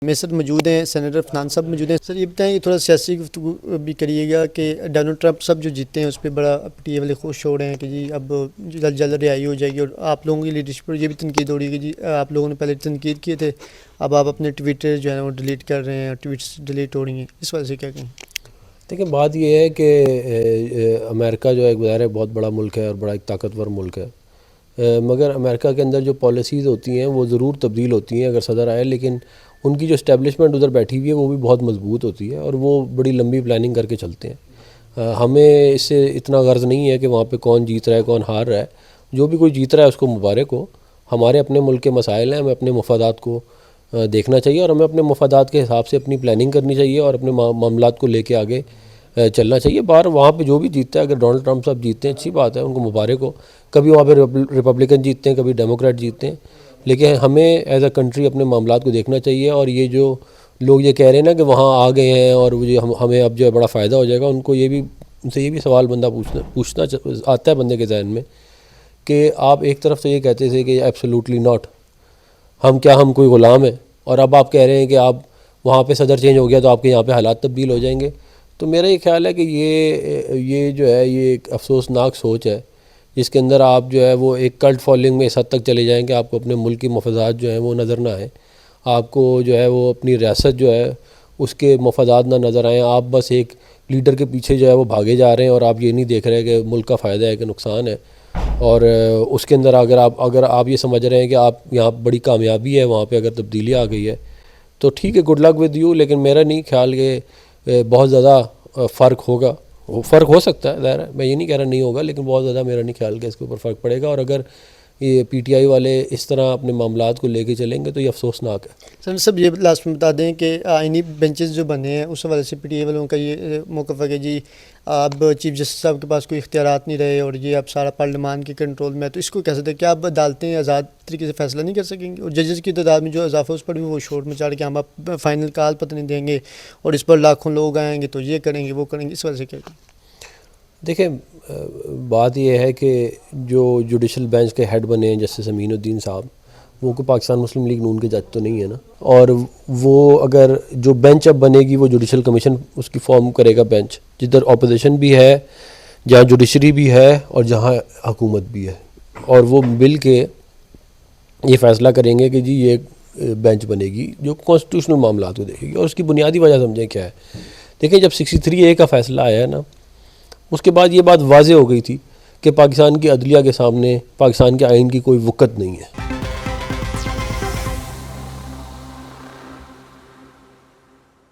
میں سر موجود ہیں، سینیٹر فنان صاحب موجود ہیں۔ سر یہ بتائیں، تھوڑا سیاسی گفتگو بھی کریے گا کہ ڈونلڈ ٹرمپ صاحب جو جیتے ہیں اس پہ بڑا پی ٹی اے والے خوش ہو رہے ہیں کہ جی اب جلد جلد رہائی ہو جائے گی، اور آپ لوگوں کی لیڈرشپ پر یہ بھی تنقید ہو رہی ہے کہ جی آپ لوگوں نے پہلے تنقید کیے تھے، اب آپ اپنے ٹویٹر جو ہے وہ ڈیلیٹ کر رہے ہیں، ٹویٹس ڈیلیٹ ہو رہی ہیں، اس وجہ سے کیا کہیں؟ دیکھیں، بات یہ ہے کہ امریکہ جو ہے ظاہر ہے بہت بڑا ملک ہے اور بڑا ایک طاقتور ملک ہے، مگر امریکہ کے اندر جو پالیسیز ہوتی ہیں وہ ضرور تبدیل ہوتی ہیں اگر صدر آئے، لیکن ان کی جو اسٹیبلشمنٹ ادھر بیٹھی ہوئی ہے وہ بھی بہت مضبوط ہوتی ہے اور وہ بڑی لمبی پلاننگ کر کے چلتے ہیں۔ ہمیں اس سے اتنا غرض نہیں ہے کہ وہاں پہ کون جیت رہا ہے کون ہار رہا ہے، جو بھی کوئی جیت رہا ہے اس کو مبارک ہو۔ ہمارے اپنے ملک کے مسائل ہیں، ہمیں اپنے مفادات کو دیکھنا چاہیے اور ہمیں اپنے مفادات کے حساب سے اپنی پلاننگ کرنی چاہیے اور اپنے معاملات کو لے کے آگے چلنا چاہیے۔ باہر وہاں پہ جو بھی جیتتا ہے، اگر ڈونلڈ ٹرمپ صاحب جیتتے ہیں اچھی بات ہے، ان کو مبارک ہو۔ کبھی وہاں پہ ریپبلکن جیتتے ہیں، کبھی ڈیموکریٹ جیتتے ہیں، لیکن ہمیں ایز اے کنٹری اپنے معاملات کو دیکھنا چاہیے۔ اور یہ جو لوگ یہ کہہ رہے ہیں نا کہ وہاں آ گئے ہیں اور ہمیں اب جو ہے بڑا فائدہ ہو جائے گا، ان کو یہ بھی ان سے یہ بھی سوال بندہ پوچھنا آتا ہے بندے کے ذہن میں کہ آپ ایک طرف سے یہ کہتے تھے کہ ایبسولوٹلی ناٹ، ہم کوئی غلام ہیں، اور اب آپ کہہ رہے ہیں کہ آپ وہاں پہ صدر چینج ہو گیا تو آپ کے یہاں پہ حالات تبدیل ہو جائیں گے۔ تو میرا یہ خیال ہے کہ یہ جو ہے یہ ایک افسوسناک سوچ ہے، جس کے اندر آپ جو ہے وہ ایک کلٹ فالوئنگ میں اس حد تک چلے جائیں کہ آپ کو اپنے ملک کی مفادات جو ہیں وہ نظر نہ آئیں، آپ کو جو ہے وہ اپنی ریاست جو ہے اس کے مفادات نہ نظر آئیں، آپ بس ایک لیڈر کے پیچھے جو ہے وہ بھاگے جا رہے ہیں اور آپ یہ نہیں دیکھ رہے کہ ملک کا فائدہ ہے کہ نقصان ہے۔ اور اس کے اندر اگر آپ یہ سمجھ رہے ہیں کہ آپ یہاں بڑی کامیابی ہے، وہاں پہ اگر تبدیلی آ گئی ہے تو ٹھیک ہے، گڈ لک ود یو، لیکن میرا نہیں خیال کہ بہت زیادہ فرق ہوگا۔ فرق ہو سکتا ہے، ظاہر ہے، میں یہ نہیں کہہ رہا نہیں ہوگا، لیکن بہت زیادہ میرا نہیں خیال کہ اس کے اوپر فرق پڑے گا۔ اور اگر یہ پی ٹی آئی والے اس طرح اپنے معاملات کو لے کے چلیں گے تو یہ افسوسناک ہے۔ سر سب یہ لاسٹ میں بتا دیں کہ آئینی بینچز جو بنے ہیں اس حوالے سے پی ٹی اے والوں کا یہ موقف ہے کہ جی اب چیف جسٹس صاحب کے پاس کوئی اختیارات نہیں رہے اور یہ اب سارا پارلیمان کے کنٹرول میں ہے، تو اس کو کہہ سکتے ہیں کیا اب عدالتیں آزاد طریقے سے فیصلہ نہیں کر سکیں گے؟ اور ججز کی تعداد میں جو اضافہ اس پر بھی وہ شور مچا رہے کہ ہم اب فائنل کال پتہ نہیں دیں گے اور اس پر لاکھوں لوگ آئیں گے تو یہ کریں گے وہ کریں گے، اس وجہ سے کیا کریں؟ دیکھیں، بات یہ ہے کہ جو جوڈیشل بینچ کے ہیڈ بنے ہیں جسٹس امین الدین صاحب، وہ کوئی پاکستان مسلم لیگ نون کے جج تو نہیں ہے نا، اور وہ اگر جو بینچ اب بنے گی وہ جوڈیشل کمیشن اس کی فارم کرے گا بینچ، جدھر اپوزیشن بھی ہے، جہاں جوڈیشری بھی ہے اور جہاں حکومت بھی ہے، اور وہ مل کے یہ فیصلہ کریں گے کہ جی یہ بینچ بنے گی جو کانسٹیٹیوشنل معاملات کو دیکھے گی۔ اور اس کی بنیادی وجہ سمجھیں کیا ہے؟ دیکھیں، جب 63A کا فیصلہ آیا ہے نا، اس کے بعد یہ بات واضح ہو گئی تھی کہ پاکستان کی عدلیہ کے سامنے پاکستان کے آئین کی کوئی وقت نہیں ہے۔